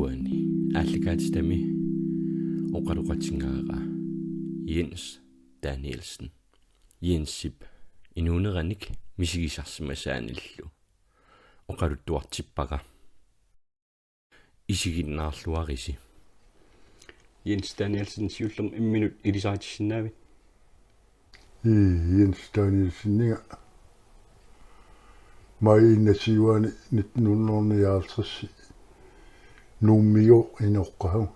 Takuani аалликаатитами оқалуқатингааqa Jens Danielsen Jensip инуунераник мисигисарсимасааниллу оқалуттуартиппаqa исигиннаарлуариси Jens Danielsen сиуллерм имминут илисаатиссинаавит Jens Danielsen маиннасивани 1950 нуммио иноққаху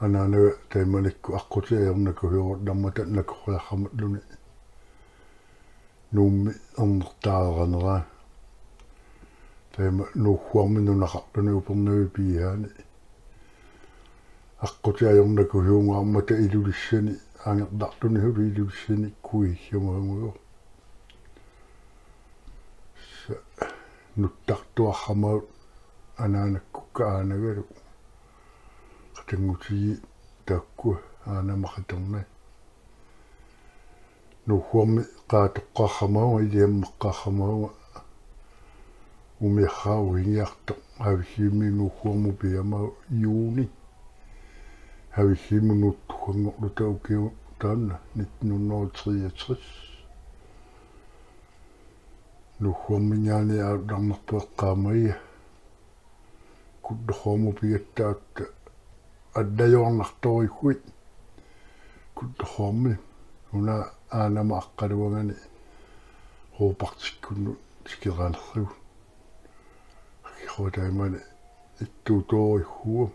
анаана тайманикку аққутиаернаку хиорнаммата накориарраматлуни нумми орнертааранера тайма нуухуарми нунақартуни упернуи пиаани аққутиаернаку хиунгаармата илулиссани ангердартуни хули илулиссани куиссамаагуйо нуттартуаррамаут анаанаккуккаанагалу qatangutigi taakku aanamaqatorna нуухуарми qaatoqqaarramauga илиаммеққааррамауга умиаррау ингиарто ависиими нуухуарму пиамау юуни ависииму нуттугангорлута укиу таанна 1963 нуухуарминяани аалларнерпуэққаамайя куддохому пиаттаакка аддаёрнарторикуит куддохомми уна аанама аққалуагани хоопартиккунну тикераалерригу хиотаймани иттуутоорихуа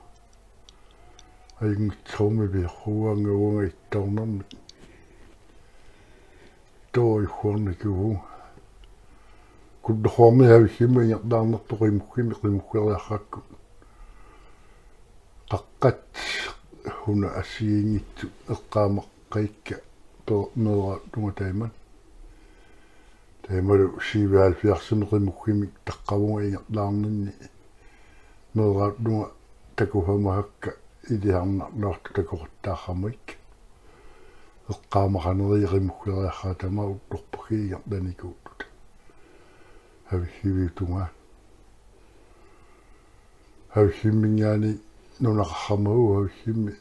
айгингитсооми биерруангауга иттаорнарми тоорихуарникуу куддохомми ависимми ингерлаарнерторимуккими қимуккериарракку qaqqat huna asiingittu eqqaamaqqaikka meera tungataiman taimalu siivialfiarsimeqimukkimik taqqavunga ingerlaarninni meera tunga takuhamahakka iliarnarlaartu takorattaarramik eqqaamaqaneriiqimukkeriarraatama uttorpagi ingerlanikuuttut havisivitunga havisimmingaani нунақаррамагу ависсимми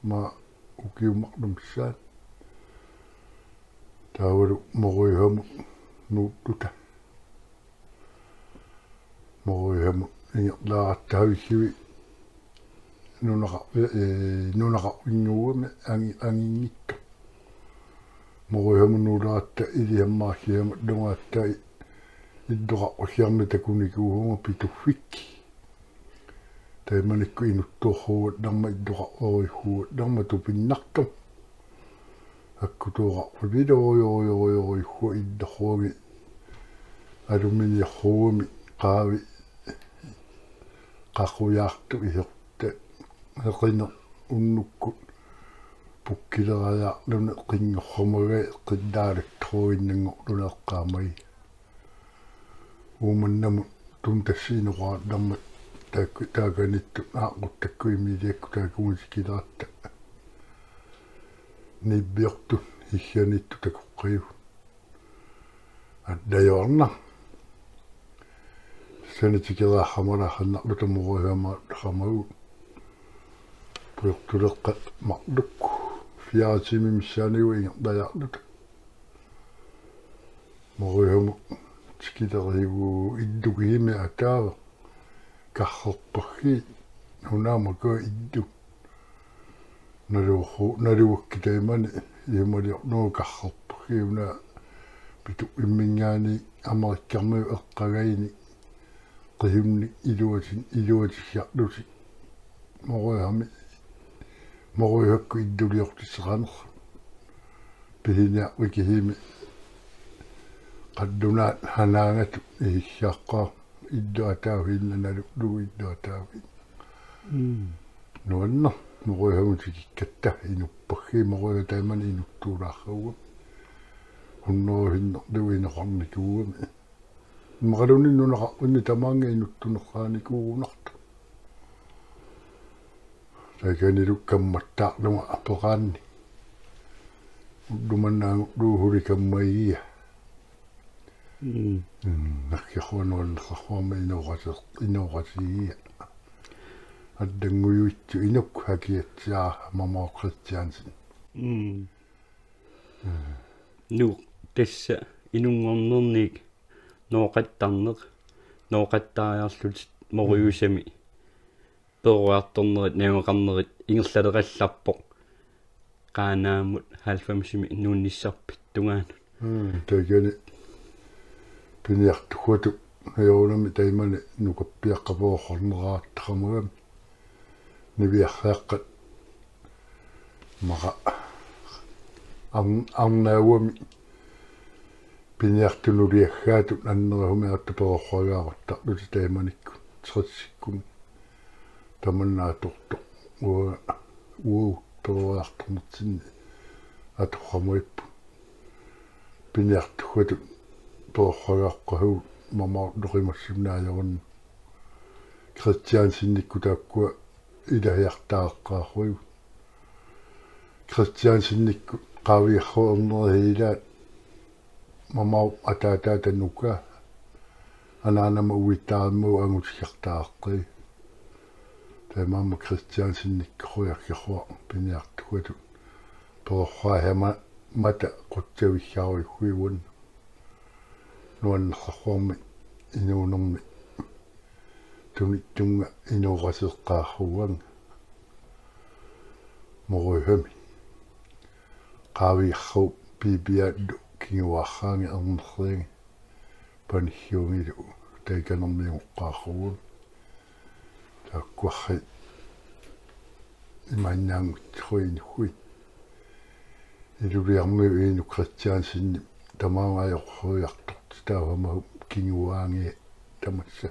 ма укиуммарлумсаат таавалу моруйхаму нууттута моруйхаму ингерлааратта нунақарпингууми ангингитто моруйхаму нуулаатта илиаммаасиама лунгаатта иддоқарусиарми такуникуугума питуффикки тайманикку инуттуурруут нарма иддоқарорихуут нарма тупиннарту аккутуоқарпу видоойоойоойоиху иддорруги алуминиерруumi қаави қақуяарту иерта эқинер уннуккут пуккилераjaarlune қингоррумага қиддаалактруиннангорлуне эққаамай ууманнаму тун тассиинераат нарма тааганитту аақуттаккуимилиакку таакумусикилаатта ниббиорту иссианитту такоққиу аддаёрна санитикерааррамалааханнарлу тамуруйама хамау пуйортулеққа марлукку фиаатими миссааниу ингердаяарлута моруйаму тикилеригу иддугиими атаава каххорпахи хунаамако идду налууккитаймани ималиорнуу каххорпахи уна питу иммингаани америккарми эққагаини қиумни илуатиссиарлуси моруйхакку иддулиортиссеқанер пихиниа уикихими қаддунаат ханаангату иссааққаа иддуатаавиннаналу луиддуатаави нуанна моруйхамутикиккатта инуппагги моруйа таймани инуттуулаарруга хуннуухиннер луинеқарникуугами мақалуни нунақарпунни тамаанга инуттунеққааникуугунарта саканилуккамматтаарлуга апеқаанни уддуманнаангу луухуликаммаия наккихуануан хахуама инооратиия аддангуйуитсу инук хакиатсаа мамаа Кристиансен nu тасса инунгорнерник ноқаттарнеқ ноқаттаариарлут мориусами перуарторнерит наамеқарнерит ингерлалеқалларпоқ qaaнаамут 90-ми нуунниссарпит тунгаан тагани пиниартухуату хаёрнами таймани нукаппиаққапоорнерааттақамагами нивиаррааққат мара арнауами пиниартунулиаггаату аннерахумиартапеорхуагаарта лути тайманикку триссиккум таманнааторту уу тоартэрнэртинни атухамуиппу пиниартухуату тоорхуагаарқаху мама доримассимнаажорн Кристиансинникку тааккуа илаhiartaaqqaarruigu Кристиансинникку qaavиарруернерилаат мама атаатаатаннука анаанама уиттаарму ангутиартааққи тамама Кристиансинниккориаркиарруа пиниартухуату тоорхуахама мата қутсависсааруйхуивун нуаннерсарфуарми инуунерми тумиттунга инуурасеққаарруан моруйхами qaavиарру пибиаадду кингуарраанги ернерсиинги панихиунгилу тайканермиуққаарруун таккуарри иманнаангутсуинхуи илулиармиу иину Кристиансинни тамаагаайорхуиартort таавамагу кингуаанги тамасса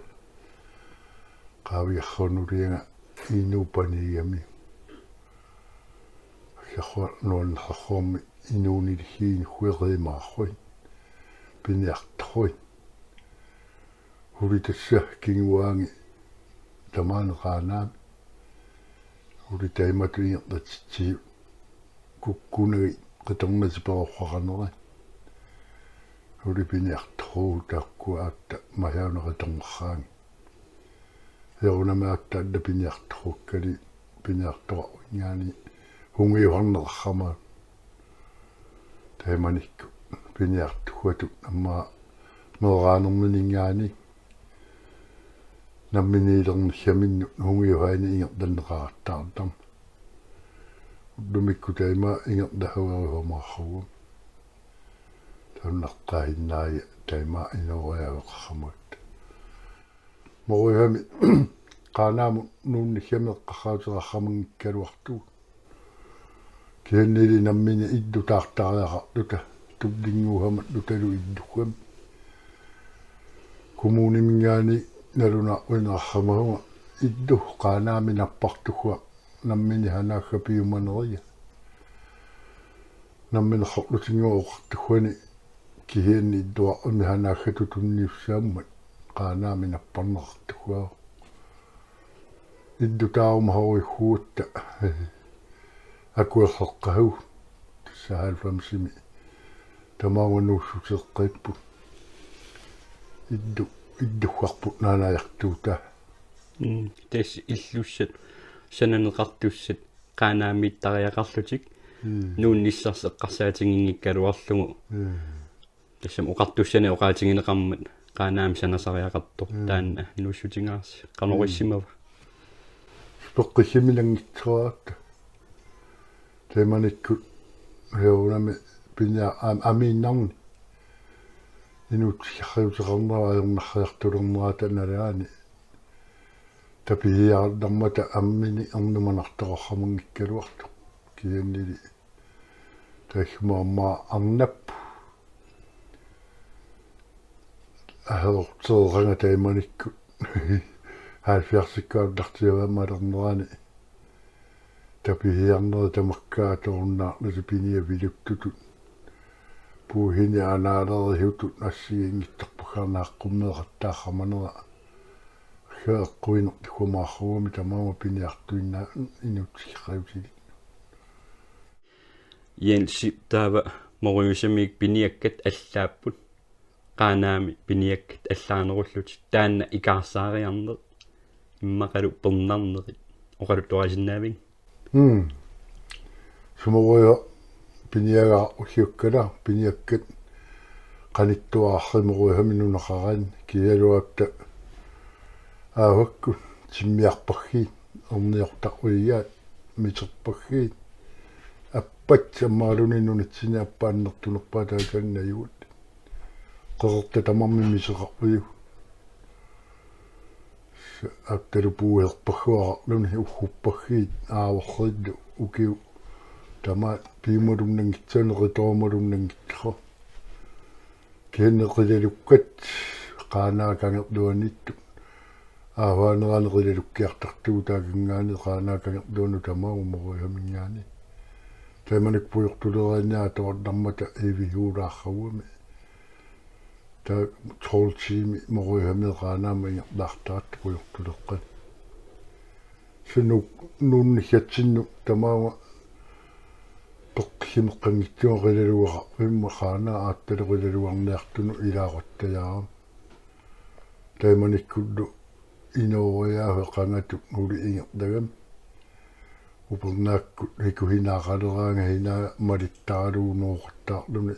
qaavиаррунулиага инуупаниами хахуа нуаннерсарфуарми инуунилихиин хуеримаарруи пиниартруи хулитасса кингуаанги тамаанеқаанаам хулитайматуингертатсии куккунаги қиторнасиперорхаранера хулипиниартруу тааккуаатта махаунеқиторнерраанги еунамаатта аллапиниартруккали пиниартора уингаани хунгиуарнерхама тайманикку пиниартухуату амма мераанерминингаани намминилернхаминну хунгиуhaani ингертаннеқаартаартам думикку тайма ингертахуаруумаарругу таннаққаиннаая тайма инуриавеқаррамут моруйами qaaнааму нууннихамеққарраатераррамангиккалуарту кианнили наммини иддутаартариара лута туллингуухамат луталу иддуккам коммунимингаани налуна уинерхамагума идду qaaнаами наппартухуа наммини ханаахапиуманерия наммини хорлутингуоқартухуани кианни иддуа унниханаахату тунниуссааммат qaaнаами наппарнеқартухуа иддутаумахоруйхуутта акуерсеққаху саалфамсими тамауанууссусеққиппу иддухарпут наанаяртуута тэс иллуссат сананеқартуссат qaaнаамиттариақарлутик нуунниссарсеққарсаатингингиккалуарлугу тассам оқартуссане оқаатингинеқармат qaaнаами санасариақартор таанна нууссутингаарси канориссимава тоққисимилангитсуаатта тэманикку хеунами пиня аминнарни инутсиарриутеқарнера аернарриартулернерата налаани тапииарнармата аммини эрнуманартоқаррамангиккалуарту кианнили тахмаама арнаппу ахертеранга тайманикку хаалфиарсиккааллартиавамалернерани тапииарнера тамаккааторуннаар насипиния вилуттутут пуухини анаалерихутут нассигингитторпахаарнааққуммеэқаттаарраманера хеэққуинер тухумаарруами тамаама пиниартуиннаа инутсиққаюсили Jensi taava moruusamik piniakkat allaapпут qaaнаами piniakkat allaanerullut taanna ikaarsaariarner иммақалу пернарнери oqaluttuqasinnaaving sumoroya piniaga usiukkala piniakkat qanittuaarrimoroya minunaqaran kialuatta aavakku timmiarpaggiit orniortaruigaat miterpaggiit аппат саммаалуниннунитсини аппааннертунерпаа тааканнаюут qerta tamarmi miseqarpuyu атталупуерпаггуарарлуни уггуппаггиит ааворрилlu укиу тама пиималуннангитсанериторумалуннангитсо кеннеқилалуккат qaaнаакангерлуанитту ааваанераанерилалуккиартартугу таакингаани qaaнаакангерлуану тамаагу моруйамингаани таманик пуйортулераанаа тоорнармата эвиулааррагуми та тролчими моруйамеқаанаама ингерлаартаат пуйортулеққат сунук нуннихатсинну тамаама тоққимеққангитсуарилалуара иммахаана аатталерилалуарниартуну илаараттаяарам таманиккуллу инориааве қангату ули ингердагам упернаакку икухинаақалераанга хинаа малиттаалуунооқартаарлуни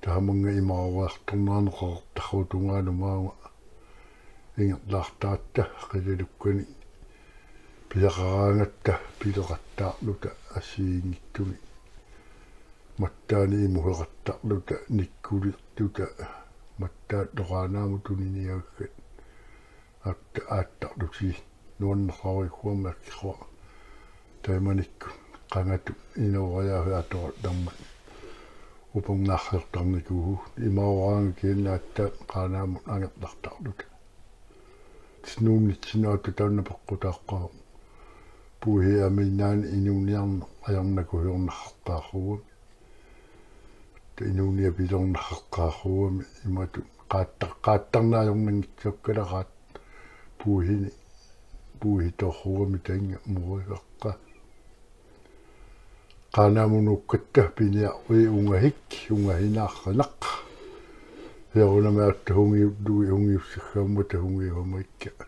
тааманга имааруартарнаанеқартаррутунгаану ингерлаартаатта қилалуккани пилақараангатта пилеқаттаарлута асиингиттуни маттаани имухеқаттаарлута никкулиттута маттаат лораанааmu туниниаггат ааттарлути нуаннеқарикуамаккиқуа таиманикку қангату инориааве аторалларма упорнаарсертарникуу имаораанга кииннаатта қаанаамут ангерлартарлута снууннитсинаату таанна пеққутааққаа пуһиаминнаани инуниарна аярнакуйорнарқарруа инуния пилорнарқарруами имату qaattarnaajornangitsukkalaraat puuhini puuhitorruami tainga muruiqaqqa qaanaamunukkatta piniarui ungahik ungahinaarranaq heerunamaattu hungiussaggaammuta hungiumaikka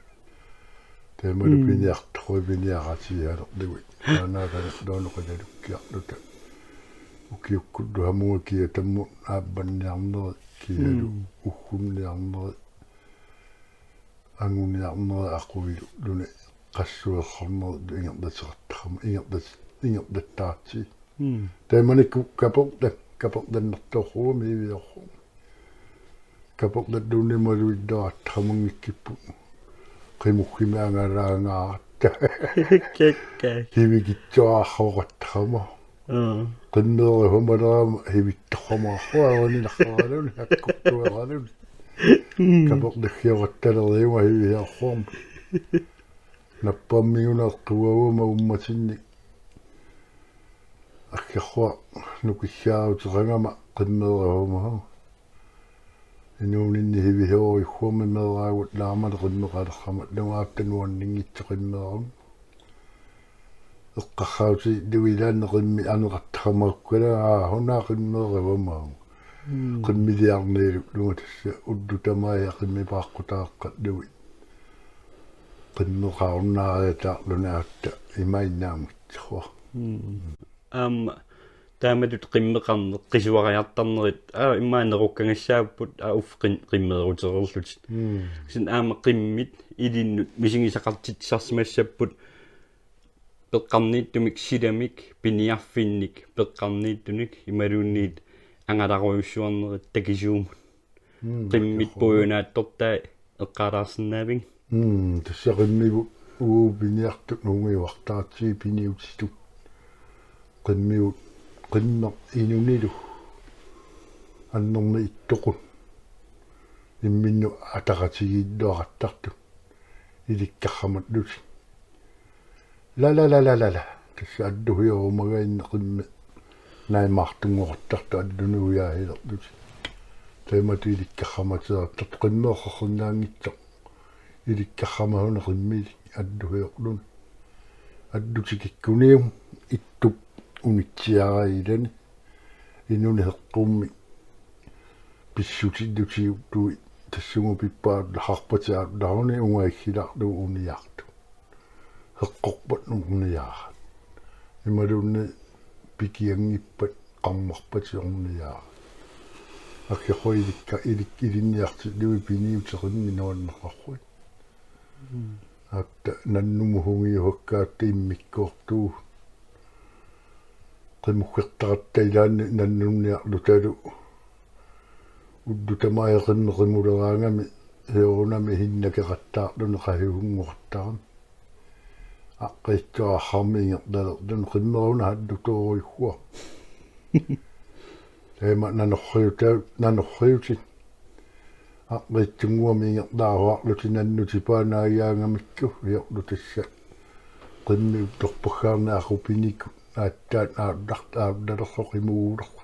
taamalu piniartorui piniaratialerluit qaanaakana doonoqalalukkiarluta ukiukkullu hamuga kiatammu aappanniarneri kialu uggumniarneri anguniarneri aquilu luni qassuerrarneri ingerlaseqartarma ingerlattaarti taamanikku kaportannertorruumi iviorru kaportalluunimaluillaartarmangikkipu qimuggimaangalaangaarta kekka hivigitsuaarroqattarma qinneeri humalaama hivittorramaarruaani narraaluni akkortueraluni kaportagiorattaleriuma hiviarruarma nappaammiuneertuaguma ummatinni аккерруа нукиссаарутеқангама qinneerihumaa инуунинни хивиоорихуами мераагут лаамале qinneqalerrama лугааптануаннингитсо qinneerun эққарраути луилааннеқимми анеқартарамауккала хунаа qinneerivamаа qimмилиарниилу лугатасса уллутамаая qimмипааққутааққат луи qinneqaarunnaariataarlunaatта имайнаамгитсуа тааматут qimmeqarne qisuariartarnerit иммаанеруккангассааппут уффqin qimmeerutererllut син аама qimmit илиннут мисигисақартитсарсимассаппут пеққарнииттумик силамик пиниарфинник пеққарнииттуник ималуунниит ангаларуйуссуарнерит такисуумут qimmit пуюнааттортаа эққалаарсинаавин тассақиммиву уу пиниартут нунгиуартаатси пиниутитут qimmiut qinner inunilu аннерни иттоқу имминну атақатигииддуақаттарту иликкаррамат лути ла тасса аддуиорумагаинне qimmi наймартунгуортарту аддунуяахилерлути таимату иликкарраматеэртат qimmeоққарнаангитсо иликкаррамагуна qimмили аддуиорлун аддутикиккуниум иттуп унитсиараилани инуни хеққумми писсутиддутиуттуи тассугу пиппаат харпатиаат лауни унгаиккиларлу униарту heqqorpat nurniarat imalunni pikiangippat qarmarpat siorniarat akkiqoilikka ilinniarti lui piniuterinngi nuanneqarrut atta nannumuhungiuhakkaat immikkoortuu qimukkertaratta ilaanni nannunniarlu talu uddutamaayaqinnerimulerangami heorunami hinnakeqattaarluni qahiunngortaram aqqittuarharmi ingertalerluni qimmeruna haddutoruiggua ema nanorriutit aqqittunguami ingertaaruarluti nannutipaanaayaangamikku iorlutassa qimmi torpaggaarnaaqupiniku aattaat aardalersoqimuguulerlu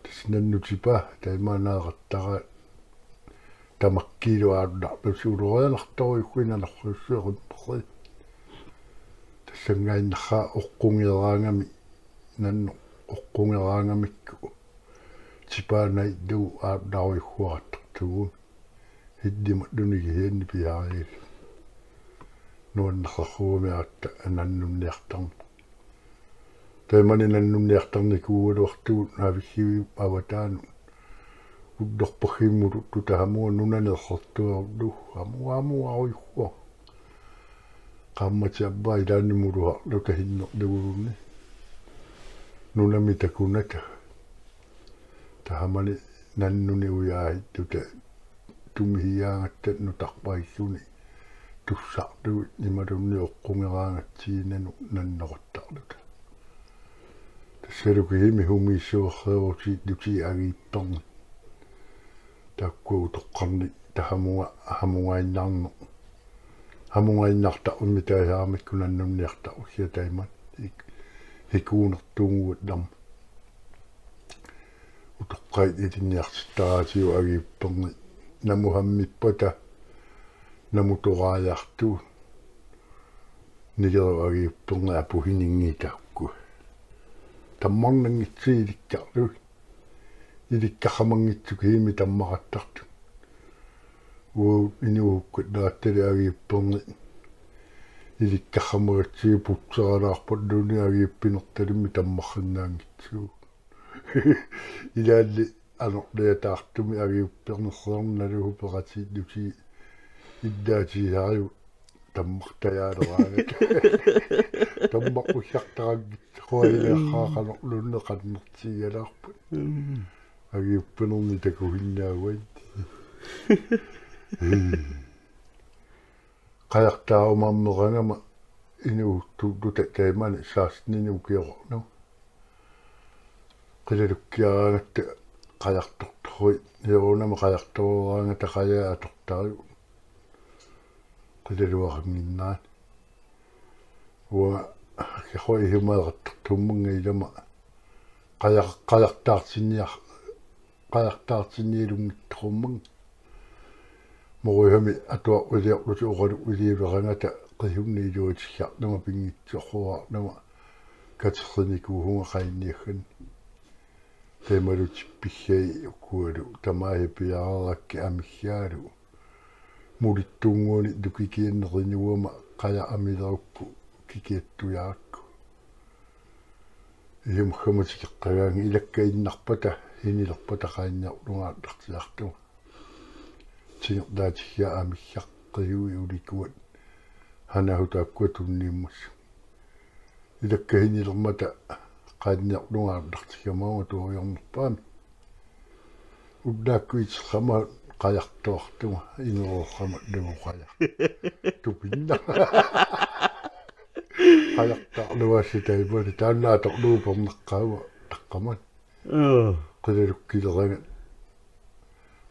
tisnannutipaa taimaanaaqattara tamakkiilu aardarlusuulorianartoruikkuinanerruissueqimmerri тассангаиннарра оққунгераангами нанно оққунгераангамикку типаанай ду аартаруихуараттартугу хиддима дуниги хианни пиариил нуаннаррахууми аатта ананнунниартарна таймани наннунниартарникуугалуартугут ависсиви аватаану уддорпахиммулу тутаамуа нунанерсортуарду амуаруихуа qammatиаббаа илааннимулуа лутахиннерлугулунни нунами такуната таамани наннуни уяаит тута тумихиаангаттат нутарпаиссуни туссартугу нималунни оққунгераангатсиинану наннеқоттарлута тассалукихими хумииссуерреерути лути агиипперни таккуу тоққарни тахамуа хамугаиннаарне хамугаиннарта уммитаасаамикку наннунниарта уссиатаймат хикуунертуугуут лам утоққайт илинниартиттараатиу агиипперни намухаммиппата намуторааяарту нигеру агиипперни апухинингитаакку таммарнангитсииликкарлу иликкахамангитсукиими таммақаттарту уу инууккут нааттали агиипперни иликкахамагатсиу путсералаарпат луни агииппинерталимми таммарриннаангитсуу илаалли анерлиатаартуми агиуппернерсерналу оперативлути иддаатиариу таммартаяалераанат таммаққуссартараггит хуайлеққаақанерлунне қаннертигалаарпут агиуппинерни такугиннаагуат qajartaarumarnerangama inuuttuuta taimani saasninukioqornu qilalukkiaraangatta qajartortorui neerunama qajartoruraangata qajaatortariu qilaluaranginnaat uanga kiqoi himaeqattortummunga ilama qajartaartinniilungittorummun moruhami atua uliorlutu uqalu uliulerangata qihunniiluutissiarnuma pingitsuqquarnuma katerrinikuuhunga qainniaggan taimalutippiggai ukkualu tamaahi piararakki amiggaalu mulittuunguuni lukikiinnerinuuma qaja amilerukku kikiattujaakku iumkhamatikiqqagaangi ilakkainarpata hinilerpata qainniarlungaartartiartuma tingerdaatigia amiggaqqiui ulikuat hanahutaakku tunniimmus ilakkahinilermata qainniarlungaartartigamauga tuoriornerpaami uddaakkuiterrama qajartoartuma ineroorrama luguqajar tupinna qajartaarluassi taimani taannaatorluuperneqqauma taqqamat qilalukkileranga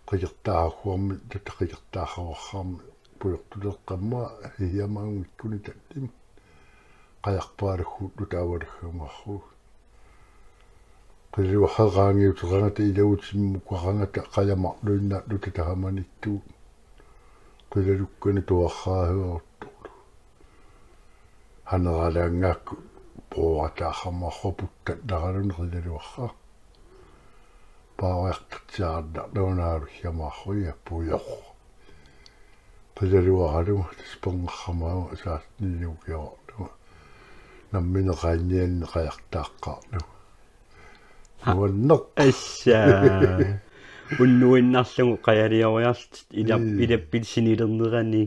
qijartaahuarmi tataqijartaahawarrarmi puyortuleqqamma hiamaangikkuni tattim qajarpaalagguut lutaavaлаггамарру qiluarreraangiuterangata ilautimmuqarangata qajamaqluinnaat lutatahamaniktuu qilalukkani tuarraahuortorlu haneralaangaakku proataaxamarruputtat naraluni qilaluarra paariartartiaarna naunaalussiamaarruia puyorru qilluaraluma tispangarramaama saastiniukiortuma nammineqaannianni qajartaaqqaarlu nuanneq assa unnuinnarlugu qayalioriartit ilappit sinilernerani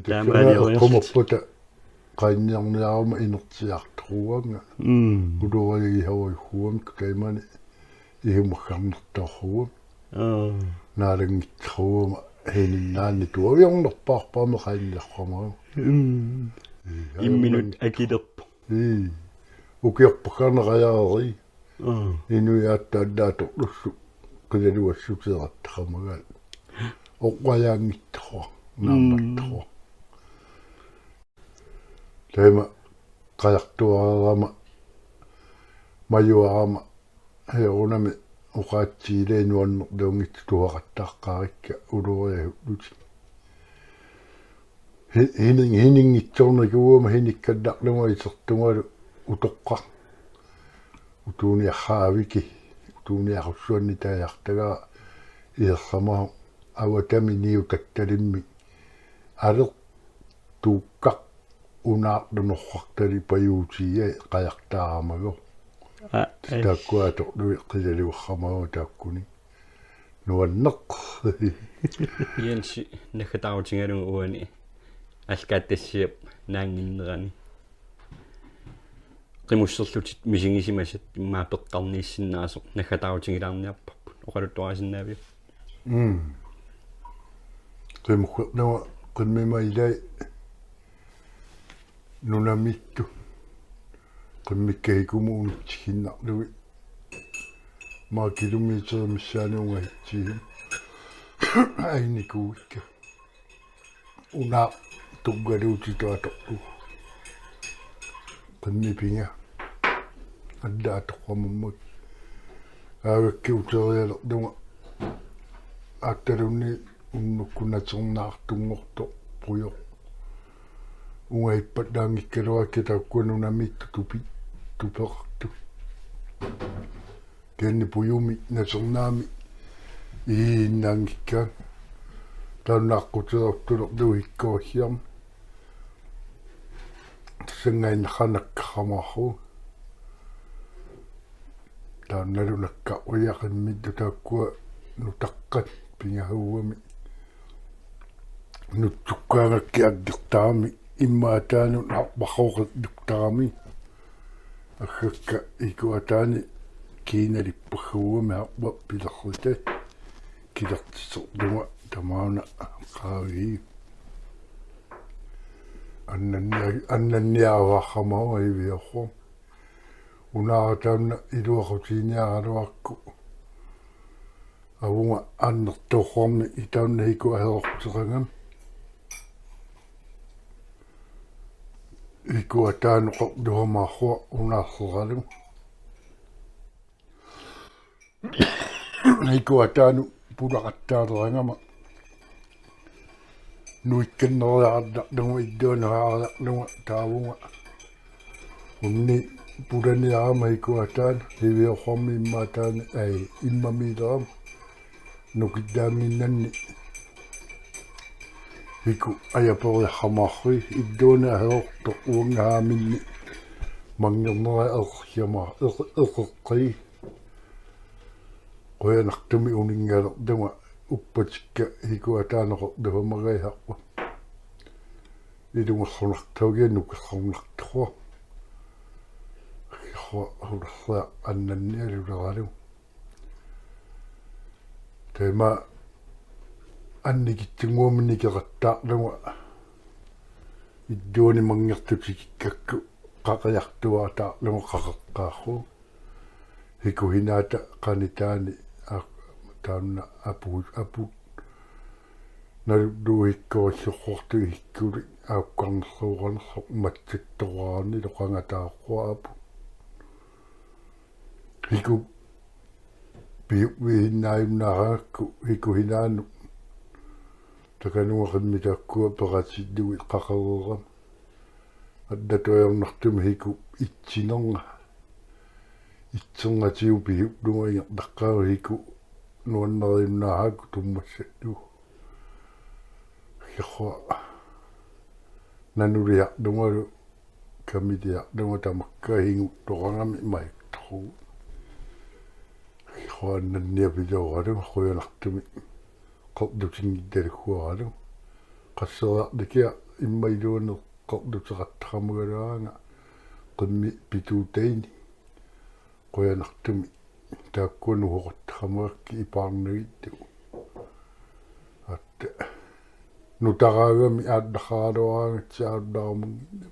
taamaalioriartit qumapputa qaanniarniaruma inertiarturuanga uluarigiharuihuam kaimani ihumaggarnertorruam naalangitruuma heinnaanni tuaviornerpaarpaama qaanniarramaama imminut akilerpu ukiorpakarnerajaari inuiaattaallaatorlussu qilaluassutierattaqamagal oqqajaangittorwa naammattorwa taima qajartuarama majuarama heorunami uqaatsiilainuanner leungit tuaqattaaqqaarikka uluoriahulluti hiningitsornikuuma hinikkallarlunga isertungalu utoqqa utuuniarraaviki utuuniarussuanni taajartagaa iерсамаа awatami niutattalimmi aleq tuukkaq unaarlunorrartali payuutiia qajartaaramago taakkuatorlui qilaluarramago taakkuni nuanneq Jensi nakatautingalu uani алкааттассиап наангиннерани qimуссерлутит мисигисимасат иммаа пеққарнииссиннаасо накатаутигилаарниарпарпут оқалуттуарисиннаавиу qimukkernawa qimmimailai nunammittu qimmikkaikumuunitsigginnarlugi maa kilometermissaaniunga hitsiigim ainikuukka unaa tuggaluutituatorlu qimmipinga addaatoqqamummak aagakki uterialertunga aattalunni unnukkunaternaartungorto puyo ungaippat daangikkaluakki taakkuanunammittu tupeqartu kenni puyumi naternaami iinnaangikkaan taannaaqquterortulerlu hikkoorsiarma tassangainneqanakkaramaarru taannalunakka uiaqimmittu taakkua nutaqqat pingahuuami nuttukkaangakki aggertaami immaataanun arpaqoqittuktarami аггакка икуатаани киналиппаггууми арпа пилеррита килертисерлуга тамаана qaavi annanniaavaarramao iviorru unaarataanna iluaqutiiniaraluarku avunga annertorrormi itaanna hiku aherorterangam ikuataanu qorluamaarrua unaarleralu ikuataanu pulaqattaalerangama nuikkannerjaarlarlugu idduanaarlarlugu taavunga unni pulaniarama ikuataanu hiviorrormi immaataani ai immamiilerama nukittaanginnanni hiku ajaporiarramaarrui idduuna aherorto uangaaminni mangernera erriamaa eqeqqii qoyanartumi uningalertunga uppatikka hikuataanoqorluhamagaiharpa ilungerrunartaugia nukerrunartorwa hulerria annannialuleralu tema annikitsinguuminikeqattaarluga idduuni mangertutikikakku qaqajartuaataarluga qaqeqqaarru hiku hinaata qanitaani taanna apu nalluikkorissorrortu hikkuli aukkarnersuuqanersoq matsittoraarni loqangataarruaapu hiku piuvihinnaayumnaaraakku hiku hinaanu takanuaqimmitaakkua peqatillugi qaqareeram addatuajornartumi hiku itsinerga itserngatigu piuplunga taqqaaru hiku nuanneriimnaahaaku tummassattu Kiko nanuria dungaru kami dia dunga tamakka hingu dorangami mai tru. Kiko nania video aru koyo naktumi kop du tingi dari kuwa aru. Kasala dikia imai dono kop du tsakatramugaranga kami pitu teini koyo naktumi takunu hotramuaki iparnuitu. At nutagagami addaharoanga tsaaddaamungina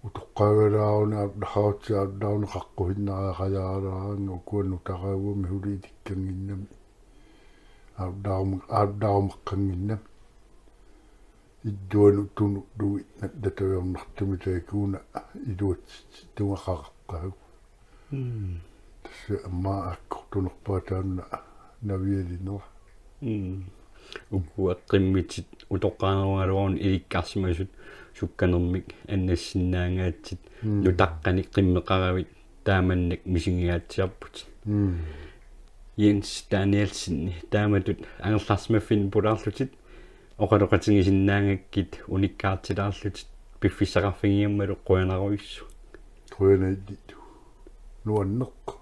utuqqagarauna addahautsaaddauna qaqqohinnaaqajaaraanga ukua nutagagumi huliitikkanginnami aaddaamaqqanginnami idduanu tunu duit nattatoyornartumi taikuuna iluat tungaqaqaqqagu tassa amma akkortunerpaataanna navialinera ukua qimmitit utoqqaarualuun ilikkarsimasut sukkanermik annassinnaangaatsit nutaqqani qimmeqaravit taamannak misingiaatsiarput Jens Danielsen taamatut angerlarsmaffin pularlutit oqaloqatingisinnaangakkit unikkaartilaarlutit piffissaqarfigiammalu qoyanaruissu qoyanaidditu nuanneqqa